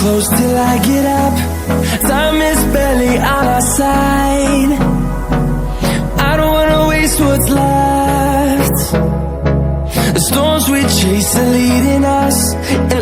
close till I get up. Time is barely on our side. I don't wanna waste what's left. The storms we chase are leading us, and